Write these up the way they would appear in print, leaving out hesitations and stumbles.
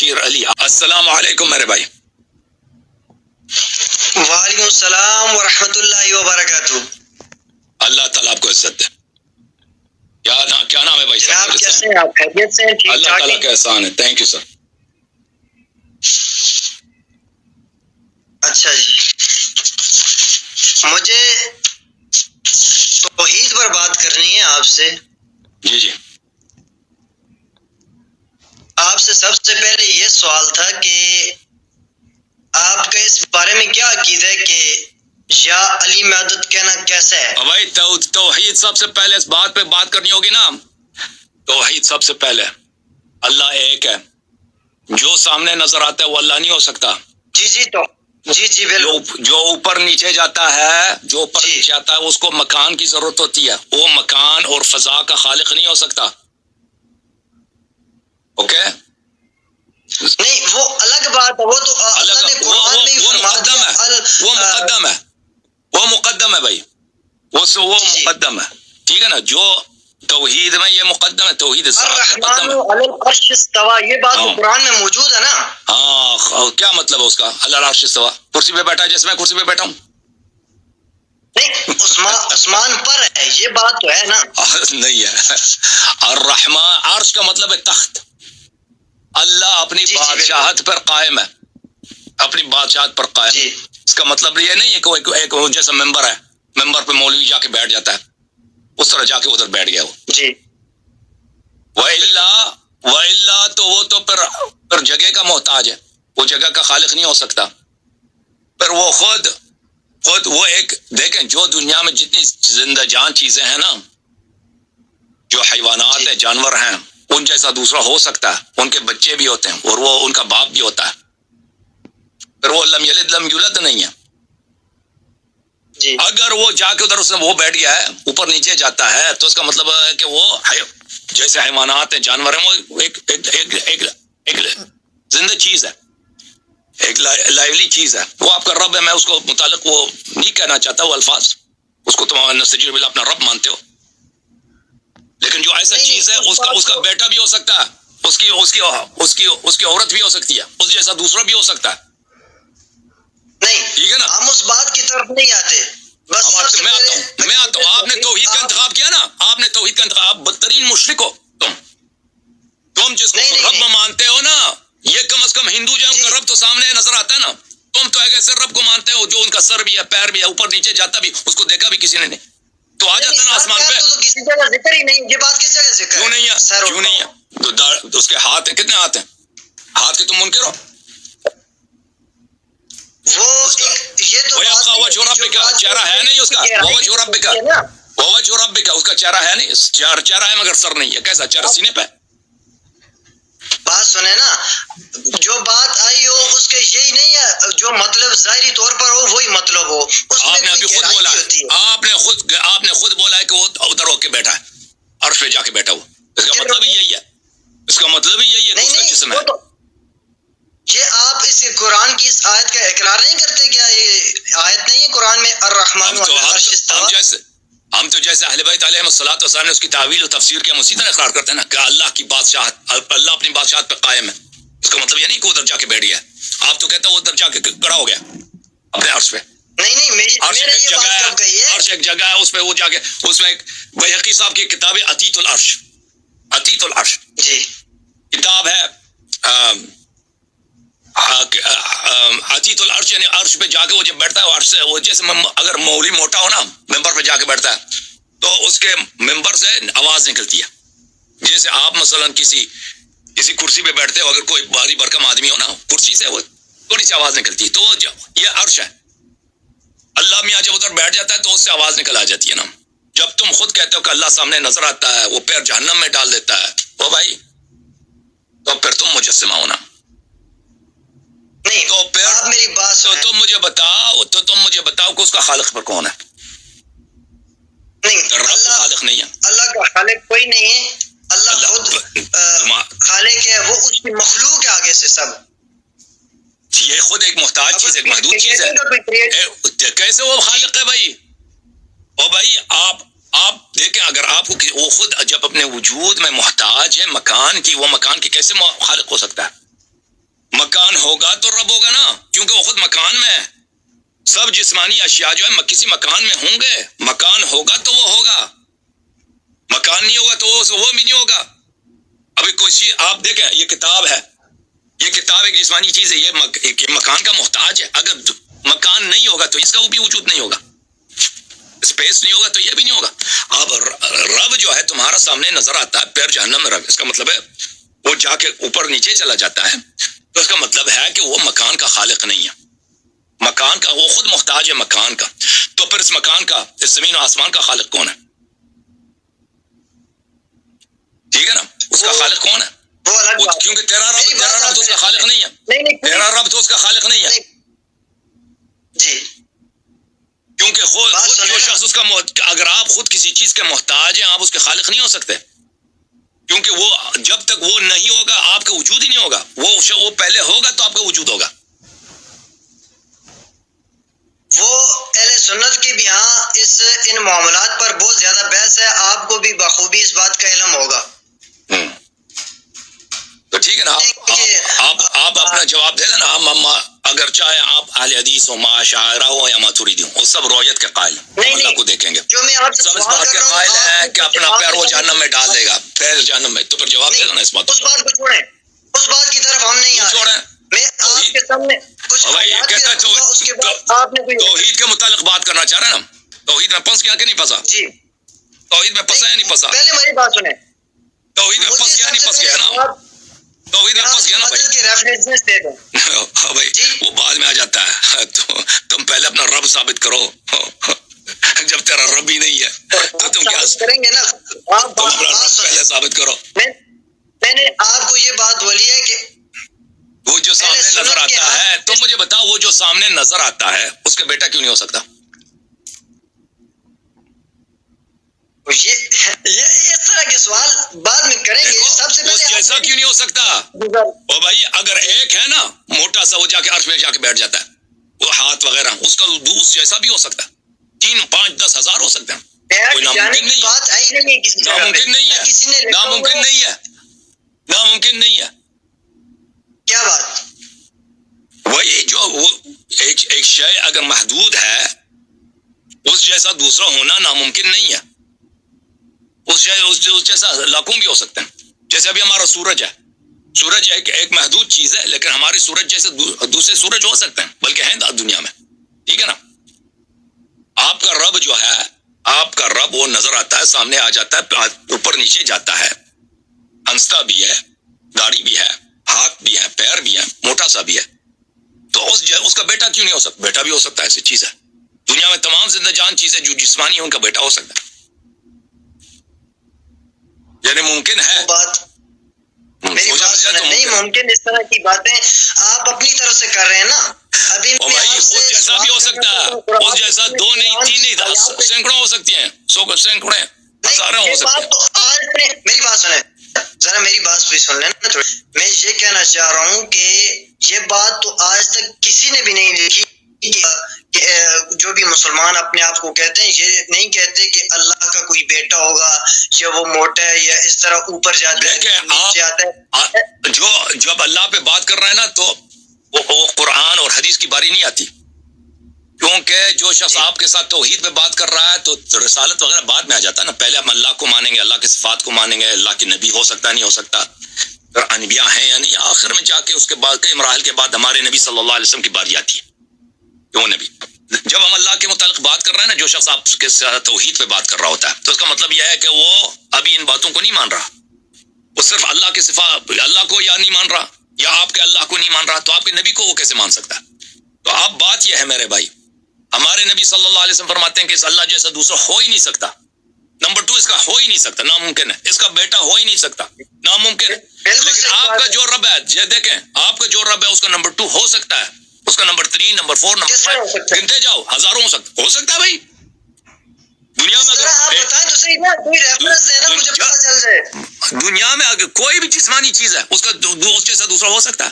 بشیر علی، السلام علیکم میرے بھائی۔ وعلیکم السلام ورحمۃ اللہ وبرکاتہ۔ اللہ تعالیٰ آپ کو عزت دے۔ کیا نام ہے بھائی صاحب؟ جناب کیسے ہیں آپ؟ خیریت سے ہیں؟ ٹھیک اللہ ٹھاک تعالیٰ ہیں؟ کا احسان ہے، تھینک یو سر۔ اچھا جی، مجھے توحید پر بات کرنی ہے آپ سے۔ جی جی، آپ سے سب سے پہلے یہ سوال تھا کہ آپ کا اس بارے میں کیا عقیدہ ہے کہ یا علی مدد کہنا کیسا ہے؟ بھائی توحید سب سے پہلے اس بات پہ بات کرنی ہوگی نا۔ توحید سب سے پہلے، اللہ ایک ہے، جو سامنے نظر آتا ہے وہ اللہ نہیں ہو سکتا۔ جی جی، تو جی بالکل۔ جو اوپر نیچے جاتا ہے، جو اوپر جی نیچے آتا ہے اس کو مکان کی ضرورت ہوتی ہے، وہ مکان اور فضا کا خالق نہیں ہو سکتا۔ اوکے، نہیں وہ الگ بات ہے، وہ تو اللہ نے قرآن میں ہی فرما مقدم ہے، وہ مقدم ہے، وہ مقدم ہے بھائی، وہ مقدم ہے، ٹھیک ہے نا۔ جو توحید میں یہ مقدم ہے، توحید الرحمن علی العرش استویٰ، یہ بات تو قرآن میں موجود ہے نا۔ ہاں، کیا مطلب ہے اس کا؟ اللہ العرش استویٰ، کرسی پہ بیٹھا ہے جیسے میں کرسی پہ بیٹھا ہوں؟ نہیں، عثمان پر ہے، یہ بات تو ہے نا۔ نہیں ہے، الرحمن عرش کا مطلب ہے تخت۔ اللہ اپنی بادشاہت پر قائم ہے، اپنی بادشاہت پر قائم ہے۔ اس کا مطلب یہ نہیں ہے کہ ایک جیسا ممبر ہے، ممبر پہ مولوی جا کے بیٹھ جاتا ہے، اس طرح جا کے ادھر بیٹھ گیا وہ۔ جی، وَإِلَّا تو وہ تو پھر جگہ کا محتاج ہے، وہ جگہ کا خالق نہیں ہو سکتا۔ پھر وہ خود وہ ایک دیکھیں، جو دنیا میں جتنی زندہ جان چیزیں ہیں نا، جو حیوانات ہیں، جانور ہیں، ان جیسا دوسرا ہو سکتا ہے، ان کے بچے بھی ہوتے ہیں اور وہ ان کا باپ بھی ہوتا ہے۔ پھر وہ لم یلد لم یولد نہیں ہے۔ جی، اگر وہ جا کے ادھر اس میں وہ بیٹھ گیا ہے، اوپر نیچے جاتا ہے، تو اس کا مطلب ہے کہ وہ جیسے حیوانات ہیں، جانور ہیں، وہ ایک زندہ چیز ہے، ایک لائیولی چیز ہے۔ وہ آپ کا رب ہے، میں اس کو متعلق وہ نہیں کہنا چاہتا وہ الفاظ، اس کو تم نستجیر باللہ اپنا رب مانتے ہو، لیکن جو ایسا چیز ہے اس کا بیٹا بھی ہو سکتا ہے، اس کی عورت بھی ہو سکتی ہے، اس جیسا دوسرا بھی ہو سکتا ہے۔ نہیں، ٹھیک ہے نا، ہم اس بات کی طرف نہیں آتے۔ بس میں آتا ہوں۔ آپ نے توحید کا انتخاب کیا نا، آپ نے توحید کا انتخاب، بدترین مشرک ہو تم جس کو رب مانتے ہو نا، یہ کم از کم ہندو جو ہے ان کا رب تو سامنے نظر آتا ہے نا، تم تو ایک ایسے رب کو مانتے ہو جو ان کا سر بھی ہے، پیر بھی ہے، اوپر نیچے جاتا بھی، اس کو دیکھا بھی کسی نے نہیں، تو آ جاتا نا آسمان پہ۔ تو کسی جگہ ذکر ہی نہیں، یہ بات کس جگہ ذکر ہے؟ کیوں نہیں ہے؟ کیوں نہیں ہے؟ تو اس کے ہاتھ ہیں، کتنے ہاتھ ہیں؟ ہاتھ کے تم منکر ہو؟ چہرہ ہے نہیں اس کا، اس کا چہرہ ہے نہیں، چہرہ ہے مگر سر نہیں ہے، کیسا چہرہ؟ سینے پہ۔ بات سنے نا، جو بات آئی ہو اس کے یہی نہیں ہے، جو مطلب ظاہری طور پر ہو وہی مطلب ہو۔ آپ نے ابھی خود بولا، آپ نے خود بولا ہے کہ وہ ادھر ہو کے بیٹھا ہے، عرش پہ جا کے بیٹھا، وہ اس کا مطلب ہی یہی ہے، اس کا مطلب ہی یہی ہے کہ اس کا جسم ہے۔ یہ آپ اس قرآن کی اس آیت کا اقرار نہیں کرتے کیا؟ یہ آیت نہیں ہے قرآن میں، الرحمن علی العرش استویٰ؟ ہم تو جیسے اہل بیت علیہ الصلوۃ والسلام نے اس کی تعویل و تفسیر کے ہم اسی طرح اقرار کرتے ہیں نا کہ اللہ کی بادشاہت، اللہ اپنی بادشاہت پہ قائم ہے۔ اس کا مطلب یہ نہیں کہ ادھر جا کے بیٹھ گیا، آپ تو کہتے ہو ادھر جا کے کھڑا ہو گیا اپنے عرش پہ۔ نہیں، عرش ایک جگہ ہے، عرش ایک جگہ ہے، اس پہ وہ جا کے، اس میں ایک بیہقی صاحب کی کتاب ہے عتیت العرش، عتیت العرش جی کتاب ہے، عتیت العرش یعنی عرش پہ جا کے وہ جب بیٹھتا ہے، عرش سے وہ جیسے اگر مولوی موٹا ہو نا، ممبر پہ جا کے بیٹھتا ہے تو اس کے ممبر سے آواز نکلتی ہے، جیسے آپ مثلا کسی کرسی پہ بیٹھتے ہو، اگر کوئی بھاری بھرکم آدمی ہو نا، کرسی سے وہ تھوڑی سی آواز نکلتی ہے، تو وہ یہ عرش ہے۔ اللہ میاں جب ادھر بیٹھ جاتا ہے تو اس سے آواز نکل آ جاتی ہے نا۔ جب تم خود کہتے ہو کہ اللہ سامنے نظر آتا ہے، وہ پیر جہنم میں ڈال دیتا ہے، وہ بھائی تو پھر تم مجسمہ ہونا نہیں، تو پھر آپ میری بات تو تم مجھے بتاؤ کہ اس کا خالق پر کون ہے؟ نہیں، رب خالق نہیں ہے، اللہ کا خالق کوئی نہیں ہے، اللہ خود خالق ہے، وہ اس کی مخلوق ہے آگے سے سب۔ یہ خود ایک محتاج چیز، ایک محدود چیز ہے، کیسے وہ خالق ہے بھائی؟ او بھائی آپ دیکھیں، اگر آپ کو وہ خود جب اپنے وجود میں محتاج ہے مکان کی، وہ مکان کی کیسے خالق ہو سکتا ہے؟ مکان ہوگا تو رب ہوگا نا، کیونکہ وہ خود مکان میں ہے. سب جسمانی اشیاء جو ہے کسی مکان میں ہوں گے. مکان ہوگا تو وہ ہوگا، مکان نہیں ہوگا تو وہ بھی نہیں ہوگا. ابھی کوئی چیز آپ دیکھیں، یہ کتاب ہے، یہ کتاب ایک جسمانی چیز ہے، یہ مکان کا محتاج ہے. اگر مکان نہیں ہوگا تو اس کا بھی وجود نہیں ہوگا، اسپیس نہیں ہوگا تو یہ بھی نہیں ہوگا. اب رب جو ہے تمہارا سامنے نظر آتا ہے، پیر جہنم میں رب، اس کا مطلب ہے وہ جا کے اوپر نیچے چلا جاتا ہے، تو اس کا مطلب ہے کہ وہ مکان کا خالق نہیں ہے. مکان کا وہ خود محتاج ہے مکان کا. تو پھر اس مکان کا، اس زمین و آسمان کا خالق کون ہے؟ ٹھیک ہے نا، اس کا خالق کون ہے؟ کیونکہ تیرا رب تو اس کا خالق نہیں ہے، تیرا رب تو اس کا خالق نہیں ہے. جی، کیونکہ خود جو شخص اس کا اگر آپ خود کسی چیز کے محتاج ہیں، آپ اس کے خالق نہیں ہو سکتے، کیونکہ وہ جب تک وہ نہیں ہوگا آپ کا وجود ہی نہیں ہوگا. وہ پہلے ہوگا تو آپ کا وجود ہوگا. وہ اہل سنت کے بھی ہاں ان معاملات پر بہت زیادہ بحث ہے، آپ کو بھی بخوبی اس بات کا علم ہوگا. تو ٹھیک ہے نا، آپ اپنا جواب دے دینا. اگر چاہے آپ اہل حدیث ہو، معاشرہ ہو یا ماتوریدی ہو، وہ سب رویت کے قائل ہیں، اللہ کو دیکھیں گے. سب اس بات کے قائل ہیں کہ اپنا پیر وہ جہنم میں ڈال دے گا، پیر جہنم میں. تو پھر جواب دے دینا اس بات. اس بات کو چھوڑیں، اس بات کی طرف ہم نہیں چھوڑیں. میں آپ کے سامنے کچھ توحید کے متعلق بات کرنا چاہ رہے ہیں نا. توحید میں پھنس گیا کہ نہیں پھنسا؟ جی، توحید میں پھنسا یا نہیں پھنسا؟ پہلے میری بات سنیں. توحید میں پھنس گیا نہیں پھنس گیا نا؟ توحید میں پھنس گیا نا بھائی. وہ بعد میں آ جاتا ہے. تم پہلے اپنا رب ثابت کرو. جب تیرا رب ہی نہیں ہے تو تم کیا کریں گے نا؟ تم اپنا رب پہلے ثابت کرو. میں نے آپ کو یہ بات بولی ہے کہ وہ جو سامنے نظر آتا ہے، تم مجھے بتاؤ، وہ جو سامنے نظر آتا ہے اس کا بیٹا کیوں نہیں ہو سکتا؟ یہ اس طرح کے سوال بعد میں کریں گے. سب سے پہلے جیسا کیوں نہیں ہو سکتا؟ او بھائی، اگر ایک ہے نا موٹا سا، وہ جا کے عرش میں جا کے بیٹھ جاتا ہے، وہ ہاتھ وغیرہ، اس کا اس جیسا بھی ہو سکتا ہے. 3، 5، 10 ہزار ہو سکتے ہیں. کوئی ناممکن نہیں ہے، ناممکن نہیں ہے، ناممکن نہیں ہے، ناممکن نہیں ہے. کیا بات؟ وہی جو وہ ایک شے اگر محدود ہے، اس جیسا دوسرا ہونا ناممکن نہیں ہے. اس جیسا لاکھوں بھی ہو سکتے ہیں. جیسے ابھی ہمارا سورج ہے، سورج ایک محدود چیز ہے، لیکن ہماری سورج جیسے دوسرے سورج ہو سکتے ہیں، بلکہ ہیں دنیا میں. ٹھیک ہے نا. آپ کا رب جو ہے، آپ کا رب وہ نظر آتا ہے، سامنے آ جاتا ہے، اوپر نیچے جاتا ہے، ہنستا بھی ہے، داڑھی بھی ہے، ہاتھ بھی ہے، پیر بھی ہے، موٹا سا بھی ہے. تو اس کا بیٹا کیوں نہیں ہو سکتا؟ بیٹا بھی ہو سکتا ہے، ایسی چیز ہے. دنیا میں تمام زندہ جان چیزیں جو جسمانی ہیں ان کا بیٹا ہو سکتا ہے، یعنی ممکن ہے. بات میری بات نہیں ممکن. اس طرح کی باتیں آپ اپنی طرف سے کر رہے ہیں نا. ابھی بھائی اس جیسا بھی ہو سکتا ہے، اس جیسا 2 نہیں 3 نہیں سینکڑوں ہو سکتی ہیں، 100 سینکڑے ہزاروں ہو سکتے ہیں. میری بات سنیں ذرا، میری بات بھی سن لینا تھوڑی. میں یہ کہنا چاہ رہا ہوں کہ یہ بات تو آج تک کسی نے بھی نہیں لکھی کہ جو بھی مسلمان اپنے آپ کو کہتے ہیں، یہ نہیں کہتے کہ اللہ کا کوئی بیٹا ہوگا یا وہ موٹا ہے یا اس طرح اوپر جاتا ہے نیچے آتا ہے. جو جب اللہ پہ بات کر رہا ہے نا، تو وہ قرآن اور حدیث کی باری نہیں آتی، کیونکہ جو شخص آپ کے ساتھ توحید پہ بات کر رہا ہے تو رسالت وغیرہ بعد میں آ جاتا ہے نا. پہلے ہم اللہ کو مانیں گے، اللہ کی صفات کو مانیں گے، اللہ کے نبی ہو سکتا نہیں ہو سکتا، پھر انبیاء ہیں یا نہیں، آخر میں جا کے اس کے بعد کئی مراحل کے بعد ہمارے نبی صلی اللہ علیہ وسلم کی باری آتی ہے. کیوں نبی؟ جب ہم اللہ کے متعلق بات کر رہے ہیں نا، جو شخص آپ کے ساتھ توحید پہ بات کر رہا ہوتا ہے، تو اس کا مطلب یہ ہے کہ وہ ابھی ان باتوں کو نہیں مان رہا. وہ صرف اللہ کی صفات، اللہ کو یا نہیں مان رہا، یا آپ کے اللہ کو نہیں مان رہا، تو آپ کے نبی کو وہ کیسے مان سکتا ہے؟ تو اب بات یہ ہے میرے بھائی، ہمارے نبی صلی اللہ علیہ وسلم فرماتے ہیں کہ اس اللہ جیسا دوسرا ہو ہی نہیں سکتا. نمبر 2، اس کا ہو ہی نہیں سکتا، ناممکن ہے. اس کا بیٹا ہو ہی نہیں سکتا، ناممکن ہے. لیکن آپ کا جو رب ہے، یہ دیکھیں، آپ کا جو رب ہے اس کا نمبر 2 ہو سکتا ہے، اس کا نمبر 3، نمبر 4، نمبر 5 گنتے جاؤ، ہزاروں ہو سکتا ہے بھائی. دنیا میں اگر آپ بتائیں تو صحیح نا، کوئی ریفرنس دینا مجھے پتہ چل جائے. دنیا میں اگر کوئی بھی جسمانی چیز ہے، اس کا اس جیسا دوسرا ہو سکتا ہے؟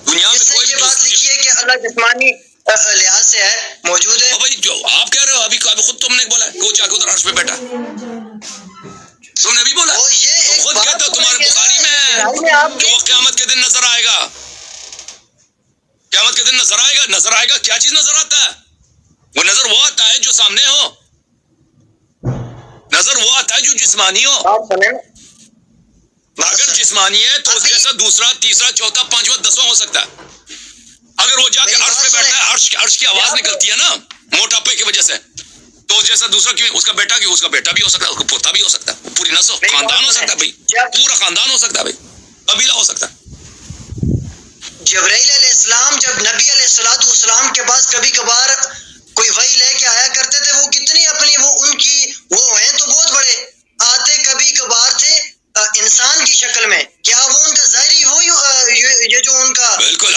دنیا میں کوئی بھی بات لکھی ہے کہ اللہ جسمانی لحاظ سے ہے، موجود ہے. بھائی جو آپ کہہ رہے ہو، ابھی خود تم نے بولا وہ جا کے ادھر عرش پہ بیٹھا، تم نے بھی بولا، تم خود کہتے ہو تمہارے بخاری میں ہے، ہے کہ وہ قیامت کے دن نظر آئے گا. قیامت کے دن نظر آئے گا. نظر آئے گا کیا چیز نظر آتا ہے؟ وہ نظر وہ آتا ہے جو سامنے ہو. نظر وہ آتا ہے جو جسمانی ہو. اگر جسمانی ہے تو اس جیسا دوسرا تیسرا چوتھا پانچواں دسواں ہو سکتا ہے. اگر وہ جا کے عرش پہ بیٹھا ہے, عرش کی آواز نکلتی ہے نا موٹاپے کی وجہ سے, تو اس جیسا دوسرا کیوں, اس کا بیٹا بھی ہو سکتا ہے, اس کا پوتا بھی ہو سکتا ہے, پوری نسل خاندان ہو سکتا ہے بھائی, پورا خاندان ہو سکتا ہے بھائی, قبیلہ ہو سکتا ہے. جبرائیل علیہ السلام جب نبی علیہ السلام کے پاس کبھی کبھار کوئی وحی لے کے آیا کرتے تھے, وہ کتنی اپنی وہ ان کی وہ ہیں تو بہت بڑے آتے, کبھی کبھار تھے انسان کی شکل میں. کیا وہ ان کا ظاہری وہ یہ جو ان کا بالکل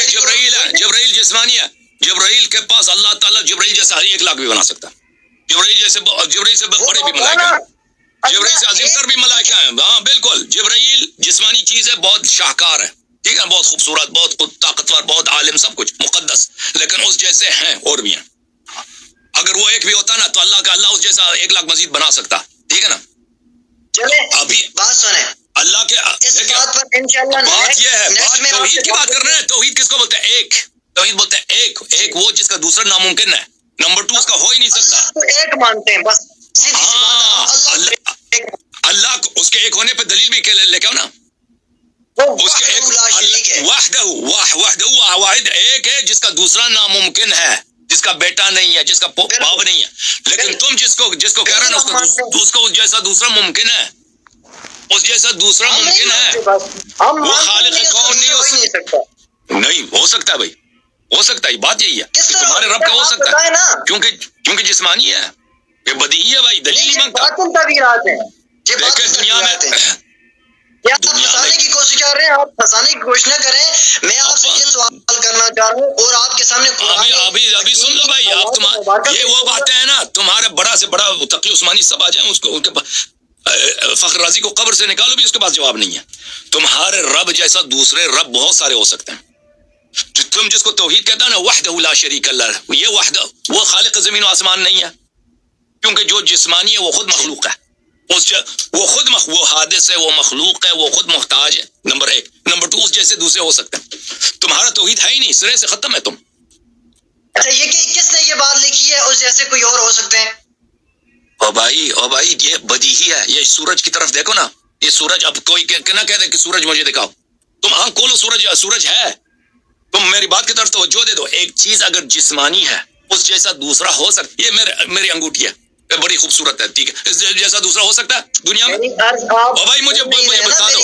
جبرائیل ہے, جبرائیل جسمانی ہے. جبرائیل کے پاس اللہ تعالیٰ جبرائیل جیسا 1 لاکھ بھی بنا سکتا ہے. جبرائیل سے بڑے بھی ملائکہ ہیں, جبرائیل سے عظیم تر بھی ملائکہ ہیں. ہاں بالکل, جبرائیل جسمانی چیز ہے, بہت شاہکار ہے, ٹھیک ہے, بہت خوبصورت, بہت طاقتور, بہت عالم, سب کچھ مقدس, لیکن اس جیسے ہیں اور بھی ہیں. اگر وہ ایک بھی ہوتا نا تو اللہ اس جیسا 1 لاکھ مزید بنا سکتا, ٹھیک ہے نا. ابھی بات سنیں, اللہ کے بات یہ ہے, بات توحید کی بات کر رہے ہیں. توحید کس کو بولتے ہیں؟ ایک. توحید بولتے ہیں ایک وہ جس کا دوسرا ناممکن ہے. نمبر 2 اس کا ہو ہی نہیں سکتا. اللہ کو ایک مانتے ہیں بس, سیدھی سی بات ہے. اللہ کو اس کے ایک ہونے پہ دلیل بھی لے کے آؤ نا. اس کے ایک وحدہ واحد ایک ہے جس کا دوسرا ناممکن ہے, جس کا بیٹا نہیں ہے, جس کا باپ نہیں ہے. لیکن تم جس کو کہہ رہے ہیں نا اس کو جیسا دوسرا ممکن ہے, اس جیسا دوسرا ممکن ہے. وہ خالق کون نہیں ہو سکتا. نہیں ہو سکتا بھائی, ہو سکتا ہے. بات یہی ہے کہ تمہارے رب کا ہو سکتا ہے کیونکہ جسمانی ہے. یہ بدیہی ہے بھائی, دلیل نہیں مانگتا. دیکھیں دنیا میں آپ پھنسانے کی کوشش کر رہے ہیں, آپ پھنسانے کی کوشش نہ کریں. میں آپ سے یہ سوال کرنا چاہ رہا ہوں اور آپ کے سامنے ابھی سن لو بھائی. آپ یہ وہ باتیں ہیں نا, تمہارے بڑا سے بڑا تقی عثمانی سب آ جائیں, اس کو ان کے پاس فخر رازی کو قبر سے نکالو بھی اس کے پاس جواب نہیں ہے. تمہارے رب جیسا دوسرے رب بہت سارے ہو سکتے ہیں. تم جس کو توحید کہتا ہے نا, وحدہ لا شریک اللہ, یہ وحدہ وہ خالق زمین و آسمان نہیں ہے, کیونکہ جو جسمانی ہے وہ خود مخلوق ہے. وہ حادث ہے, وہ مخلوق ہے, وہ خود محتاج ہے. نمبر 1. نمبر 2 اس جیسے دوسرے ہو سکتے ہیں. تمہارا توحید ہے ہی نہیں, سرے سے ختم ہے تم. اچھا یہ کس نے یہ بات لکھی ہے, اس جیسے کوئی اور ہو سکتے ہیں؟ او بھائی یہ بدیہی ہے. یہ سورج کی طرف دیکھو نا, یہ سورج, اب کوئی نہ کہہ دے کہ سورج مجھے دکھاؤ, تم آنکھ کھولو, سورج ہے. تم میری بات کی طرف توجہ دے دو. ایک چیز اگر جسمانی ہے اس جیسا دوسرا ہو سکتا. یہ میری انگوٹھی ہے, بڑی خوبصورت ہے, ٹھیک ہے, اس جیسا دوسرا ہو سکتا ہے دنیا میں؟ او بھائی مجھے بتا دو,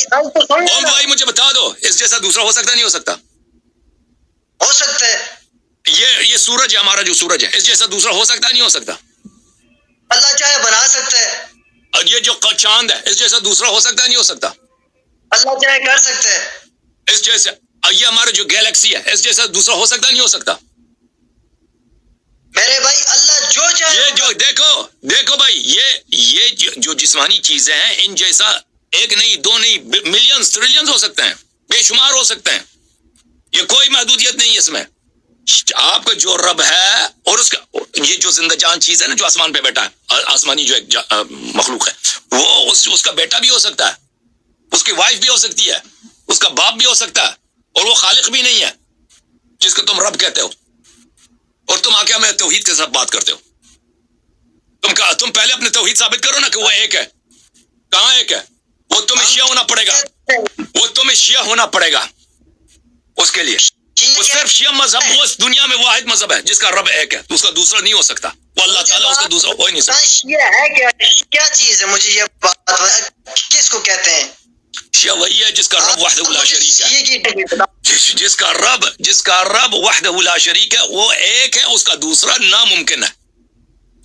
او بھائی مجھے بتا دو, اس جیسا دوسرا ہو سکتا نہیں ہو سکتا؟ ہو سکتا ہے. یہ سورج ہے ہمارا, جو سورج ہے, اس جیسا دوسرا ہو سکتا نہیں ہو سکتا؟ اللہ چاہے بنا سکتا ہے. اور یہ جو چاند ہے اس جیسا دوسرا ہو سکتا نہیں ہو سکتا؟ اللہ چاہے کر سکتا ہے. اس جیسا یہ ہمارا جو گیلیکسی ہے اس جیسا دوسرا ہو سکتا نہیں ہو سکتا؟ میرے بھائی اللہ جو چاہے. یہ جو دیکھو بھائی, یہ جو جسمانی چیزیں ہیں ان جیسا ایک نہیں, 2 نہیں, ملینز ٹریلینز ہو سکتے ہیں, بے شمار ہو سکتے ہیں. یہ کوئی محدودیت نہیں ہے اس میں. آپ کا جو رب ہے اور اس کا یہ جو زندہ جان چیز ہے نا, جو آسمان پہ بیٹھا ہے, آسمانی جو ایک مخلوق ہے, وہ اس کا بیٹا بھی ہو سکتا ہے, اس کی وائف بھی ہو سکتی ہے, اس کا باپ بھی ہو سکتا ہے, اور وہ خالق بھی نہیں ہے جس کو تم رب کہتے ہو. اور تم آ کے ہمیں توحید کے ساتھ بات کرتے ہو. تم پہلے اپنے توحید ثابت کرو نا کہ وہ ایک ہے. کہاں ایک ہے؟ وہ تمہیں شیعہ ہونا پڑے گا, وہ تمہیں شیعہ ہونا پڑے گا اس کے لیے. وہ صرف شیعہ مذہب وہ اس دنیا میں واحد مذہب ہے جس کا رب ایک ہے, اس کا دوسرا نہیں ہو سکتا. وہ اللہ تعالیٰ اس کا دوسرا ہو ہی نہیں سکتا. شیعہ ہے کیا چیز ہے؟ مجھے یہ بات کس کو کہتے ہیں؟ شیعہ وہی ہے جس کا رب وحدہ لا شریک ہے, جس کا رب وحدہ لا شریک ہے, وہ ایک ہے, اس کا دوسرا ناممکن ہے,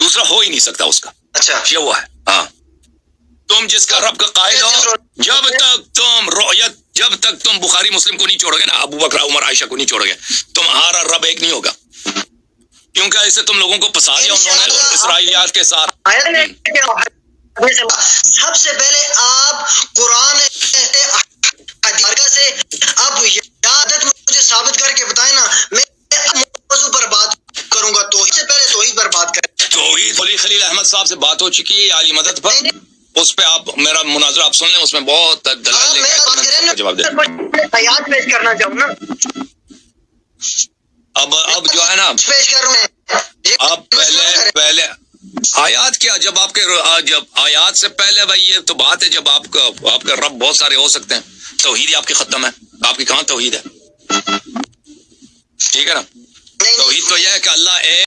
دوسرا ہو ہی نہیں سکتا اس کا. اچھا یہ وہ ہے. ہاں, تم جس کا رب کا قائل ہو, جب تک تم بخاری مسلم کو نہیں چھوڑو گے نا, ابو بکر عمر عائشہ کو نہیں چھوڑو گے, تمہارا رب ایک نہیں ہوگا. کیونکہ ایسے تم لوگوں کو پھنسا دیا انہوں نے اسرائیلیات کے ساتھ. سب سے پہلے آپ قرآن سے اب عادت مجھے ثابت کر کے بتائیں نا, میں موضوع پر بات کروں گا. توحید سے پہلے توحید پر بات کریں. توحید خلیل احمد صاحب سے بات ہو چکی ہے عالی مدد پر, اس پہ آپ میرا مناظرہ آپ سن لیں، اس میں بہت دلائل لے کے میں جواب دیں۔ آیات پیش کرنا چاہوں نا، اب جو ہے نا، پیش کر رہے ہیں آپ پہلے آیات کیا، جب آپ کے جب آیات سے پہلے بھائی یہ تو بات ہے، جب آپ کا رب بہت سارے ہو سکتے ہیں، توحید ہی آپ کی ختم ہے، آپ کی کہاں توحید ہے؟ ٹھیک ہے نا، توحید تو یہ ہے کہ اللہ ایک